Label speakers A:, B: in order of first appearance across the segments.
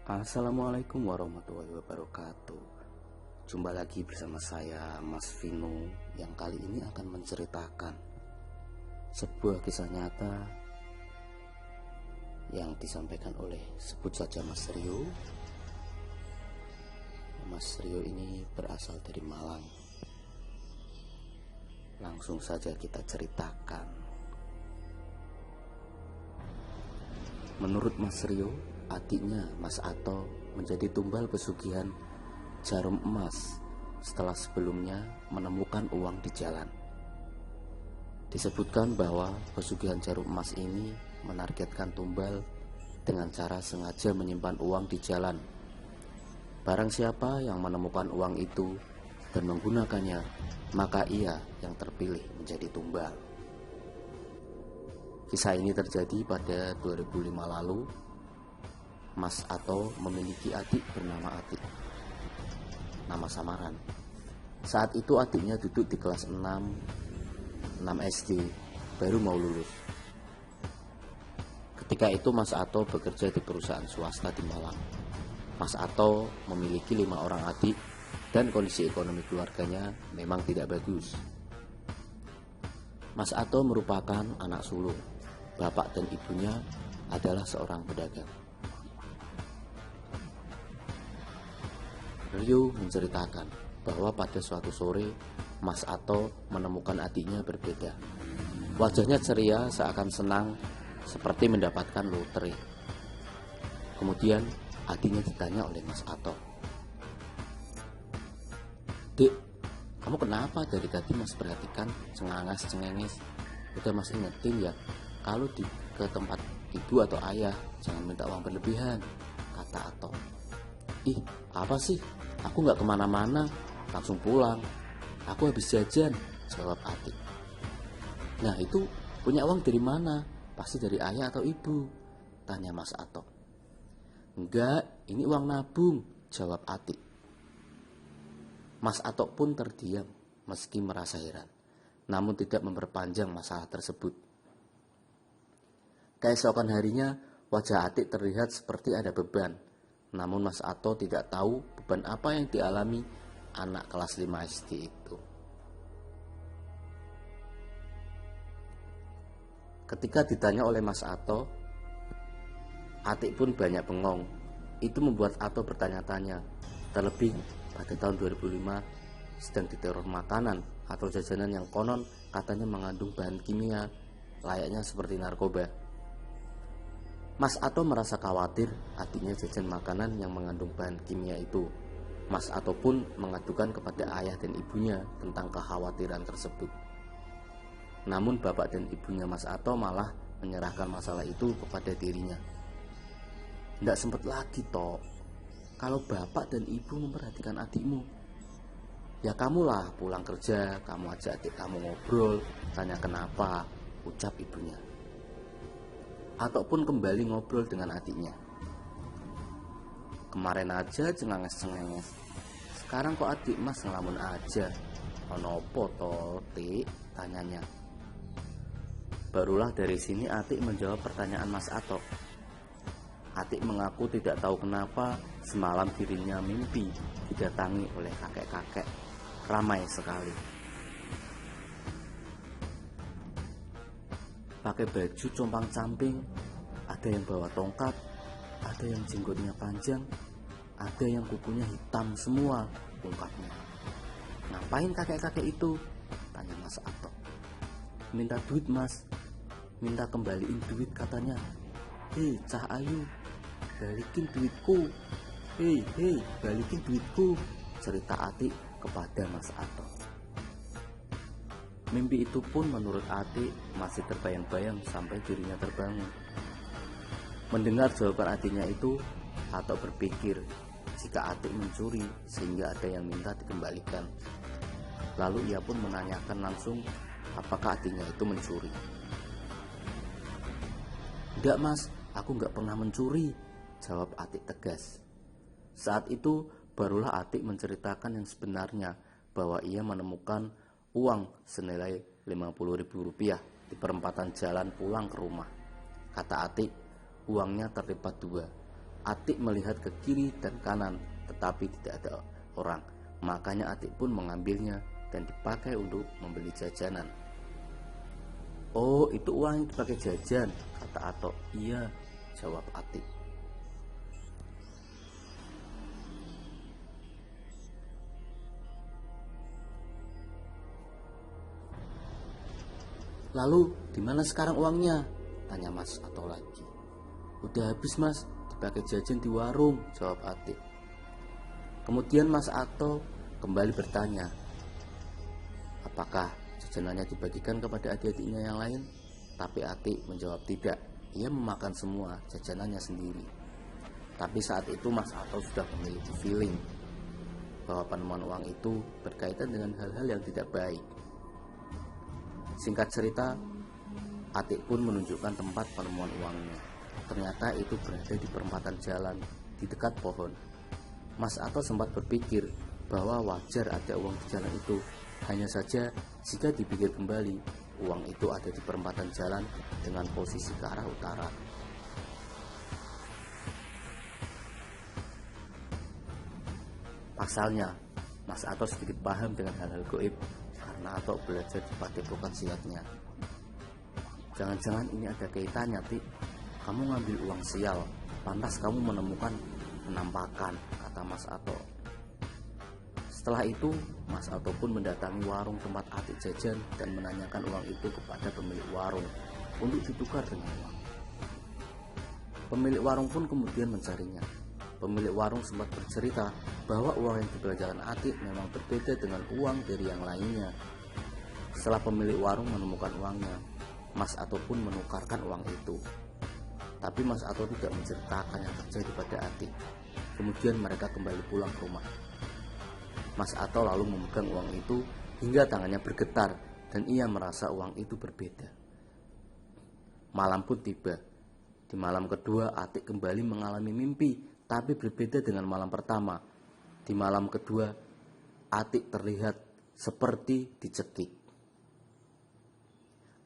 A: Assalamualaikum warahmatullahi wabarakatuh. Jumpa lagi bersama saya Mas Vino, yang kali ini akan menceritakan sebuah kisah nyata yang disampaikan oleh, sebut saja, Mas Rio. Mas Rio ini berasal dari Malang. Langsung saja kita ceritakan. Menurut Mas Rio, adiknya Mas Ato menjadi tumbal pesugihan jarum emas setelah sebelumnya menemukan uang di jalan. Disebutkan bahwa pesugihan jarum emas ini menargetkan tumbal dengan cara sengaja menyimpan uang di jalan. Barang siapa yang menemukan uang itu dan menggunakannya, maka ia yang terpilih menjadi tumbal. Kisah ini terjadi pada 2005 lalu. Mas Ato memiliki adik bernama Atik, nama samaran. Saat itu adiknya duduk di kelas 6 SD, baru mau lulus. Ketika itu Mas Ato bekerja di perusahaan swasta di Malang. Mas Ato memiliki 5 orang adik dan kondisi ekonomi keluarganya memang tidak bagus. Mas Ato merupakan anak sulung. Bapak dan ibunya adalah seorang pedagang. Rio menceritakan bahwa pada suatu sore Mas Ato menemukan adiknya berbeda. Wajahnya ceria seakan senang, seperti mendapatkan lotre. Kemudian adiknya ditanya oleh Mas Ato, "Dek, kamu kenapa dari tadi Mas perhatikan cengangas-cengenges? Udah Mas ingetin ya, kalau ke tempat ibu atau ayah jangan minta uang berlebihan," kata Ato. "Ih, apa sih? Aku gak kemana-mana, langsung pulang. Aku habis jajan," jawab Atik. "Nah itu punya uang dari mana? Pasti dari ayah atau ibu?" tanya Mas Ato. "Enggak, ini uang nabung," jawab Atik. Mas Ato pun terdiam meski merasa heran, namun tidak memperpanjang masalah tersebut. Keesokan harinya, wajah Atik terlihat seperti ada beban. Namun Mas Ato tidak tahu beban apa yang dialami anak kelas 5 SD itu. Ketika ditanya oleh Mas Ato, Atik pun banyak bengong. Itu membuat Ato bertanya-tanya. Terlebih pada tahun 2005 sedang diteror makanan atau jajanan yang konon katanya mengandung bahan kimia, layaknya seperti narkoba. Mas Ato merasa khawatir adiknya jajan makanan yang mengandung bahan kimia itu. Mas Ato pun mengadukan kepada ayah dan ibunya tentang kekhawatiran tersebut. Namun bapak dan ibunya Mas Ato malah menyerahkan masalah itu kepada dirinya. "Nggak sempet lagi toh. Kalau bapak dan ibu memperhatikan adikmu, ya kamulah pulang kerja, kamu ajak adik kamu ngobrol, tanya kenapa," ucap ibunya. Ato pun kembali ngobrol dengan adiknya. "Kemarin aja cengenges-cengenges, sekarang kok adik mas ngelamun aja. Onopo toh, Tik?" tanyanya. Barulah dari sini Atik menjawab pertanyaan Mas Ato. Atik mengaku tidak tahu kenapa semalam dirinya mimpi didatangi oleh kakek-kakek. Ramai sekali. Pakai baju compang-camping, ada yang bawa tongkat, ada yang jenggotnya panjang, ada yang kukunya hitam semua, ungkapnya. "Ngapain kakek-kakek itu?" tanya Mas Ato. "Minta duit mas, minta kembaliin duit katanya. Hei cah ayu, balikin duitku. Hei balikin duitku," cerita Atik kepada Mas Ato. Mimpi itu pun menurut Atik masih terbayang-bayang sampai dirinya terbangun. Mendengar jawaban adiknya itu, Ato berpikir jika Atik mencuri sehingga ada yang minta dikembalikan. Lalu ia pun menanyakan langsung apakah adiknya itu mencuri. "Enggak mas, aku enggak pernah mencuri," jawab Atik tegas. Saat itu barulah Atik menceritakan yang sebenarnya, bahwa ia menemukan uang senilai Rp50.000 di perempatan jalan pulang ke rumah. Kata Atik, uangnya terlipat dua. Atik melihat ke kiri dan kanan, tetapi tidak ada orang. Makanya Atik pun mengambilnya dan dipakai untuk membeli jajanan. "Oh, itu uang yang dipakai jajan," kata Ato. "Iya," jawab Atik. "Lalu di mana sekarang uangnya?" tanya Mas Ato lagi. "Udah habis, Mas, dipakai jajan di warung," jawab Atik. Kemudian Mas Ato kembali bertanya, apakah jajanannya dibagikan kepada adik-adiknya yang lain? Tapi Atik menjawab tidak, ia memakan semua jajanannya sendiri. Tapi saat itu Mas Ato sudah memiliki feeling bahwa penemuan uang itu berkaitan dengan hal-hal yang tidak baik. Singkat cerita, Atik pun menunjukkan tempat penemuan uangnya. Ternyata itu berada di perempatan jalan di dekat pohon. Mas Ato sempat berpikir bahwa wajar ada uang di jalan itu. Hanya saja jika dipikir kembali, uang itu ada di perempatan jalan dengan posisi ke arah utara. Pasalnya, Mas Ato sedikit paham dengan hal-hal gaib karena Ato belajar di padepokan silatnya. "Jangan-jangan ini ada kaitannya, Tik. Kamu ngambil uang sial, pantas kamu menemukan penampakan," kata Mas Ato. Setelah itu, Mas Ato pun mendatangi warung tempat Atik jajan dan menanyakan uang itu kepada pemilik warung untuk ditukar dengan uang. Pemilik warung pun kemudian mencarinya. Pemilik warung sempat bercerita bahwa uang yang dibelanjakan Atik memang berbeda dengan uang dari yang lainnya. Setelah pemilik warung menemukan uangnya, Mas Ato pun menukarkan uang itu. Tapi Mas Ato tidak menceritakan yang terjadi pada Atik. Kemudian mereka kembali pulang ke rumah. Mas Ato lalu memegang uang itu hingga tangannya bergetar dan ia merasa uang itu berbeda. Malam pun tiba. Di malam kedua, Atik kembali mengalami mimpi, tapi berbeda dengan malam pertama. Di malam kedua, Atik terlihat seperti dicekik.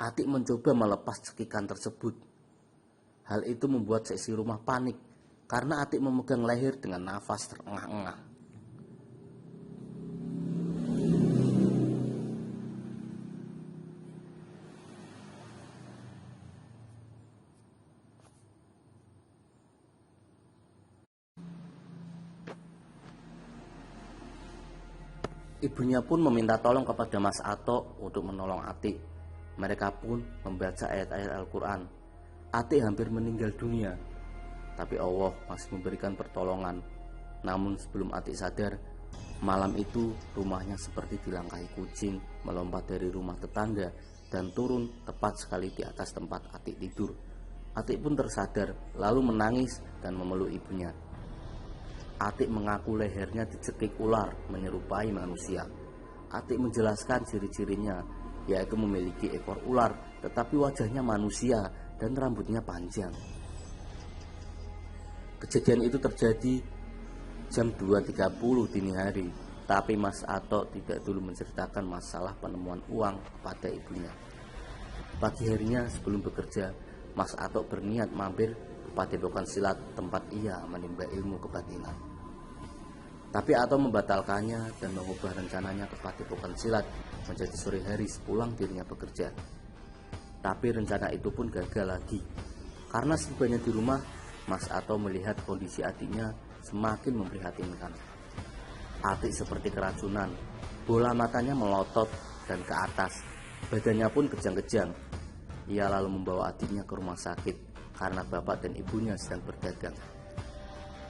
A: Atik mencoba melepas cekikan tersebut. Hal itu membuat seisi rumah panik karena Atik memegang leher dengan nafas terengah-engah. Ibunya pun meminta tolong kepada Mas Ato untuk menolong Atik. Mereka pun membaca ayat-ayat Al-Quran. Atik hampir meninggal dunia, tapi Allah masih memberikan pertolongan. Namun sebelum Atik sadar, malam itu rumahnya seperti dilangkahi kucing melompat dari rumah tetangga dan turun tepat sekali di atas tempat Atik tidur. Atik pun tersadar, lalu menangis dan memeluk ibunya. Atik mengaku lehernya dicekik ular menyerupai manusia. Atik menjelaskan ciri-cirinya, yaitu memiliki ekor ular, tetapi wajahnya manusia dan rambutnya panjang. Kejadian itu terjadi jam 2.30 dini hari, tapi Mas Ato tidak dulu menceritakan masalah penemuan uang kepada ibunya. Pagi harinya sebelum bekerja, Mas Ato berniat mampir ke padepokan silat tempat ia menimba ilmu kebatinan. Tapi Ato membatalkannya dan mengubah rencananya ke padepokan silat menjadi sore hari sepulang dirinya bekerja. Tapi rencana itu pun gagal lagi. Karena setibanya di rumah, Mas Ato melihat kondisi adiknya semakin memprihatinkan. Atik seperti keracunan, bola matanya melotot dan ke atas, badannya pun kejang-kejang. Ia lalu membawa adiknya ke rumah sakit karena bapak dan ibunya sedang berdagang.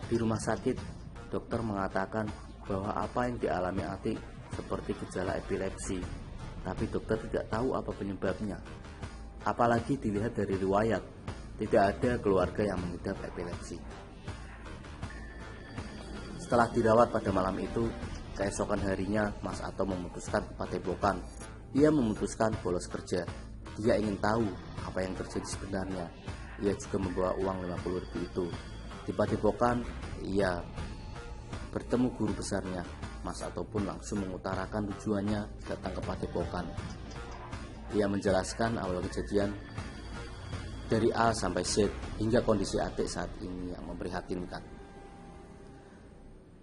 A: Di rumah sakit, dokter mengatakan bahwa apa yang dialami Atik seperti gejala epilepsi, tapi dokter tidak tahu apa penyebabnya. Apalagi dilihat dari riwayat, tidak ada keluarga yang mengidap epilepsi. Setelah dirawat pada malam itu, keesokan harinya Mas Ato memutuskan ke padepokan. Ia memutuskan bolos kerja. Dia ingin tahu apa yang terjadi sebenarnya. Ia juga membawa uang 50.000 itu. Di padepokan, ia bertemu guru besarnya. Mas Ato pun langsung mengutarakan tujuannya datang ke padepokan. Ia menjelaskan awal kejadian dari A sampai Z hingga kondisi Atik saat ini yang memprihatinkan.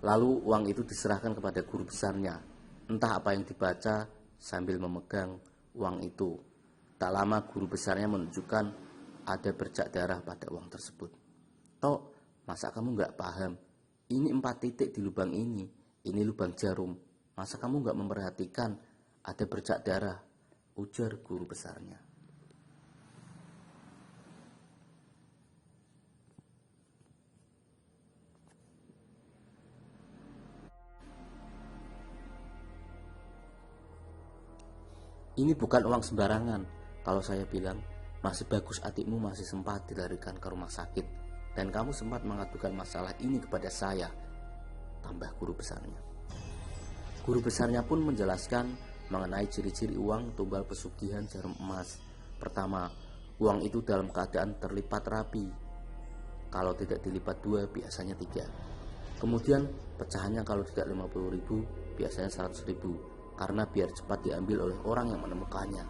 A: Lalu uang itu diserahkan kepada guru besarnya. Entah apa yang dibaca sambil memegang uang itu. Tak lama guru besarnya menunjukkan ada bercak darah pada uang tersebut. Tok, masa kamu nggak paham? Ini 4 titik di lubang ini lubang jarum. Masa kamu nggak memperhatikan ada bercak darah? Ujar guru besarnya. Ini bukan uang sembarangan. Kalau saya bilang, masih bagus adikmu masih sempat dilarikan ke rumah sakit. Dan kamu sempat mengadukan masalah ini kepada saya, tambah guru besarnya. Guru besarnya pun menjelaskan mengenai ciri-ciri uang tumbal pesugihan jarum emas. Pertama, uang itu dalam keadaan terlipat rapi. Kalau tidak dilipat 2, biasanya 3. Kemudian pecahannya kalau tidak 50.000, biasanya 100.000. Karena biar cepat diambil oleh orang yang menemukannya.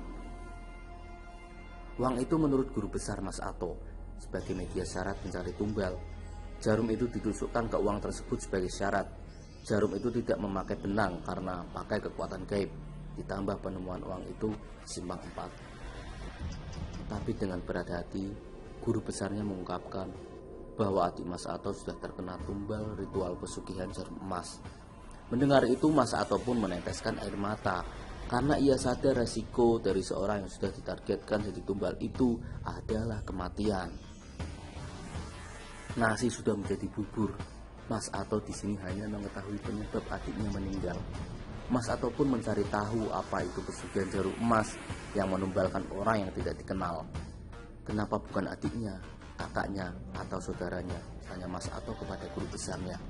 A: Uang itu menurut guru besar Mas Ato sebagai media syarat mencari tumbal. Jarum itu ditusukkan ke uang tersebut sebagai syarat. Jarum itu tidak memakai benang karena pakai kekuatan gaib. Ditambah penemuan uang itu simpang 4. Tapi dengan berat hati, guru besarnya mengungkapkan bahwa adik Mas Ato sudah terkena tumbal ritual pesugihan jarum emas. Mendengar itu, Mas Ato pun meneteskan air mata karena ia sadar resiko dari seorang yang sudah ditargetkan jadi tumbal itu adalah kematian. Nasi sudah menjadi bubur. Mas Ato di sini hanya mengetahui penyebab adiknya meninggal. Mas Ato pun mencari tahu apa itu pesugihan jarum emas yang menumbalkan orang yang tidak dikenal. Kenapa bukan adiknya, kakaknya, atau saudaranya? Tanya Mas Ato kepada guru besarnya.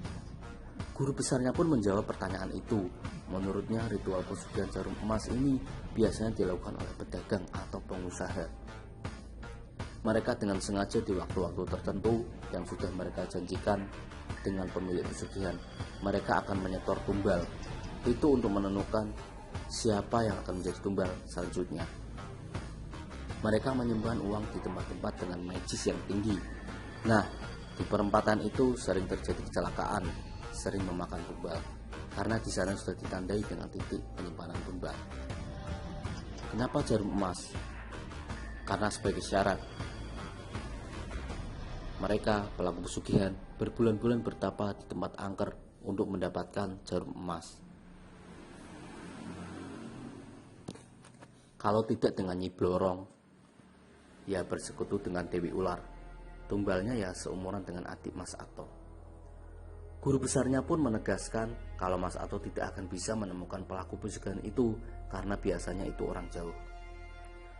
A: Guru besarnya pun menjawab pertanyaan itu. Menurutnya ritual pesugihan jarum emas ini biasanya dilakukan oleh pedagang atau pengusaha. Mereka dengan sengaja di waktu-waktu tertentu yang sudah mereka janjikan dengan pemilik pesugihan, mereka akan menyetor tumbal. Itu untuk menentukan siapa yang akan menjadi tumbal selanjutnya. Mereka menyimpan uang di tempat-tempat dengan magis yang tinggi. Nah, di perempatan itu sering terjadi kecelakaan, sering memakan tumbal, karena di sana sudah ditandai dengan titik penyimpanan tumbal. Kenapa jarum emas? Karena sebagai syarat, mereka pelaku pesugihan berbulan-bulan bertapa di tempat angker untuk mendapatkan jarum emas. Kalau tidak dengan Nyi Blorong, ya bersekutu dengan Dewi Ular. Tumbalnya ya seumuran dengan adik Mas Ato. Guru besarnya pun menegaskan kalau Mas Ato tidak akan bisa menemukan pelaku pesugihan itu karena biasanya itu orang jauh.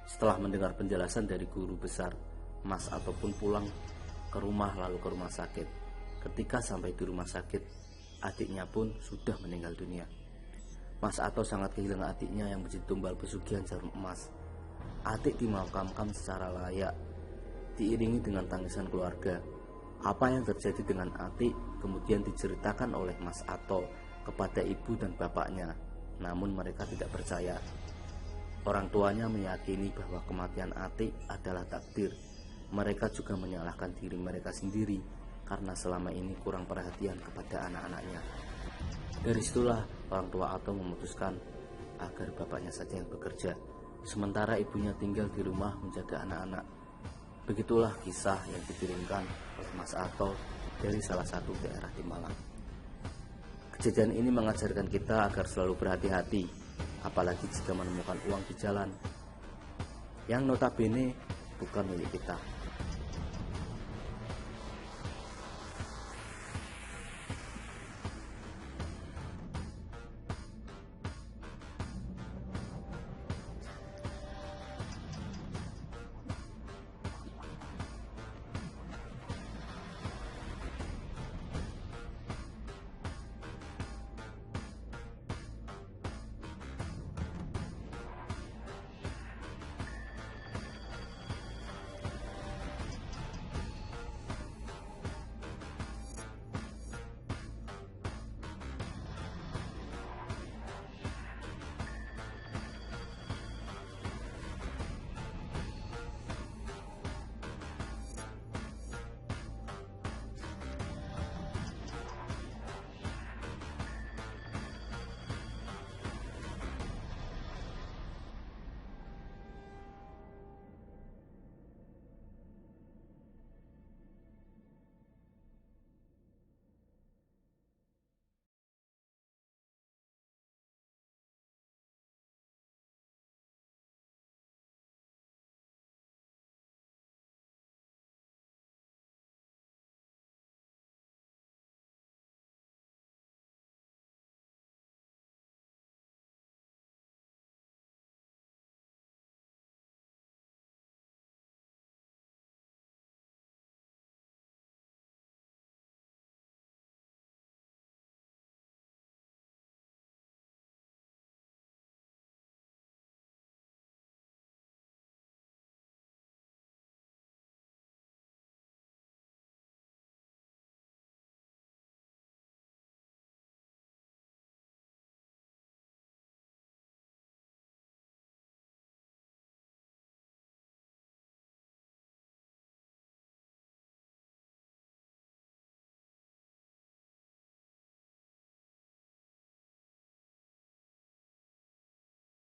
A: Setelah mendengar penjelasan dari guru besar, Mas Ato pun pulang ke rumah lalu ke rumah sakit. Ketika sampai di rumah sakit, adiknya pun sudah meninggal dunia. Mas Ato sangat kehilangan adiknya yang menjadi tumbal pesugihan jarum emas. Adik dimakamkan secara layak, diiringi dengan tangisan keluarga. Apa yang terjadi dengan Atik kemudian diceritakan oleh Mas Ato kepada ibu dan bapaknya, namun mereka tidak percaya. Orang tuanya meyakini bahwa kematian Atik adalah takdir. Mereka juga menyalahkan diri mereka sendiri karena selama ini kurang perhatian kepada anak-anaknya. Dari situlah orang tua Ato memutuskan agar bapaknya saja yang bekerja, sementara ibunya tinggal di rumah menjaga anak-anak. Begitulah kisah yang dikirimkan oleh Mas Ato dari salah satu daerah di Malang. Kejadian ini mengajarkan kita agar selalu berhati-hati, apalagi jika menemukan uang di jalan yang notabene bukan milik kita.